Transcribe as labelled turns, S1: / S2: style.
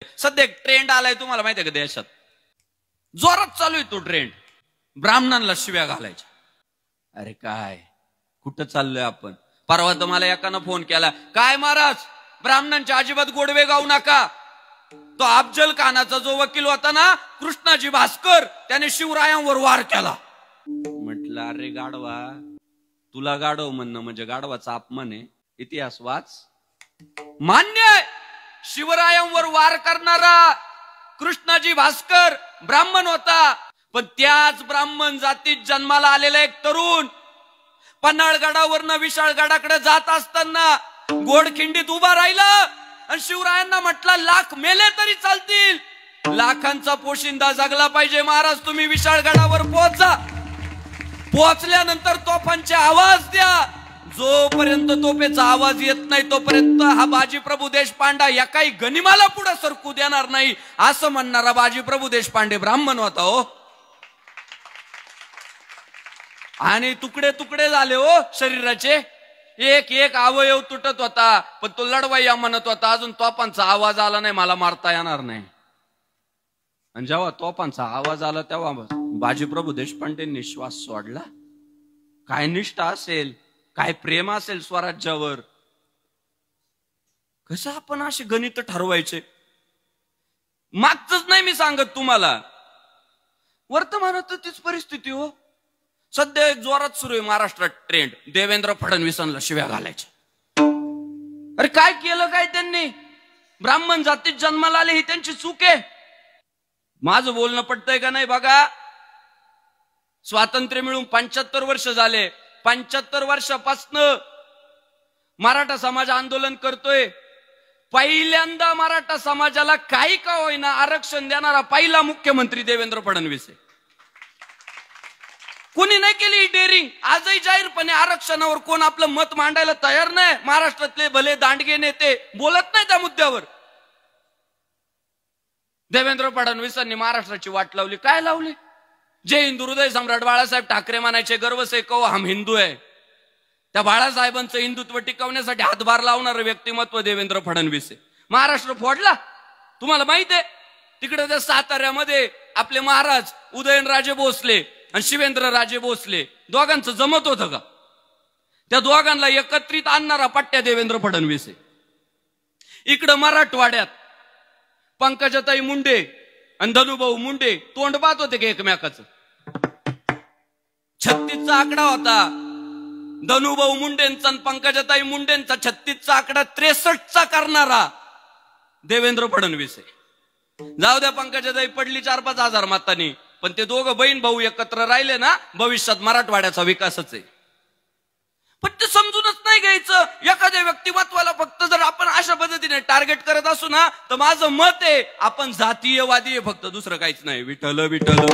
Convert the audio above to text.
S1: सध्या एक ट्रेंड आलाय तुम्हाला माहिती आहे का देशात, जोरात चालू आहे तो ट्रेंड, ब्राह्मणांना शिव्या घालायच्या. अरे काय कुठं चाललोय आपण? परवा तर मला एकानं फोन केला, काय महाराज ब्राह्मणांचे अजिबात गोडवे गाऊ नका. तो अफजल खानाचा जो वकील होता ना कृष्णाजी भास्कर, त्याने शिवरायांवर वार केला. म्हटलं अरे गाढवा, तुला गाढव म्हणणं म्हणजे गाढवाचा अपमान आहे. इतिहास वाच. मान्य आहे शिवरायांवर वार करणारा कृष्णाजी भास्कर ब्राह्मण होता, पण त्याच ब्राह्मण जातीत जन्माला आलेला एक तरुण पन्हाळगडावरनं विशाळगडाकडे जात असताना गोडखिंडीत उभा राहिला आणि शिवरायांना म्हटलं लाख मेले तरी चालतील, लाखांचा पोशिंदा जगला पाहिजे महाराज, तुम्ही विशाळगडावर पोहोचा. पोहोचल्यानंतर तोफांचे आवाज द्या. जोपर्यंत तोफेचा आवाज येत नाही तोपर्यंत हा बाजीप्रभू देशपांडा या काही गनिमाला पुढे सरकू देणार नाही, असं म्हणणारा बाजीप्रभू देशपांडे ब्राह्मण होता हो. आणि तुकडे तुकडे झाले हो शरीराचे, एक एक अवयव तुटत होता, पण तो लढवाया म्हणत होता अजून तोफांचा आवाज आला नाही, मला मारता येणार नाही. आणि जेव्हा तोफांचा आवाज आला तेव्हा बाजीप्रभू देशपांडेंनी श्वास सोडला. काय निष्ठा असेल, काय प्रेम असेल स्वराज्यावर. कसं आपण असे गणित ठरवायचे? मागच नाही मी सांगत तुम्हाला, वर्तमानात तीच परिस्थिती हो. सध्या एक जोरात सुरू आहे महाराष्ट्रात ट्रेंड, देवेंद्र फडणवीसांना शिव्या घालायच्या. अरे काय केलं काय त्यांनी? ब्राह्मण जातीत जन्माला आले ही त्यांची चूक आहे. माझं बोलणं पटतंय का नाही बघा. स्वातंत्र्य मिळून 75 वर्ष झाले. 75 वर्षापासून मराठा समाज आंदोलन करतोय. पहिल्यांदा मराठा समाजाला काही का होईना आरक्षण देणारा पहिला मुख्यमंत्री देवेंद्र फडणवीस आहे. कोणी नाही केली डेअरिंग. आजही जाहीरपणे आरक्षणावर कोण आपलं मत मांडायला तयार नाही. महाराष्ट्रातले भले दांडगे नेते बोलत नाही त्या मुद्द्यावर. देवेंद्र फडणवीसांनी महाराष्ट्राची वाट लावली. काय लावली? जे हिंदू हृदय सम्राट बाळासाहेब ठाकरे म्हणायचे, गर्व से कहो हम हिंदू आहे, त्या बाळासाहेबांचं हिंदुत्व टिकवण्यासाठी हातभार लावणारं व्यक्तिमत्व देवेंद्र फडणवीस आहे. महाराष्ट्र फोडला. तुम्हाला माहित आहे तिकडे त्या साताऱ्यामध्ये आपले महाराज उदयनराजे भोसले आणि शिवेंद्रराजे भोसले दोघांचं जमत होतं का? त्या दोघांना एकत्रित आणणारा पट्ट्या देवेंद्र फडणवीस आहे. इकडं मराठवाड्यात पंकजाताई मुंडे आणि धनुभाऊ मुंडे तोंड पाहत होते की एकमेकाचं. 36चा आकडा होता धनुभाऊ मुंडेंचा आणि पंकजाताई मुंडेंचा. 36चा आकडा 63चा करणारा देवेंद्र फडणवीस आहे. जाऊ द्या पंकजाताई पडली 4-5 हजार मतांनी, पण ते दोघं बहीण भाऊ एकत्र राहिले ना, भविष्यात मराठवाड्याचा विकासच आहे. पण ते समजूनच नाही घ्यायचं. एखाद्या व्यक्तिमत्वाला फक्त जर आपण अशा पद्धतीने टार्गेट करत असू ना, तर माझं मत आहे आपण जातीयवादी आहे फक्त, दुसरं काहीच नाही. विठ्ठल विठ्ठल.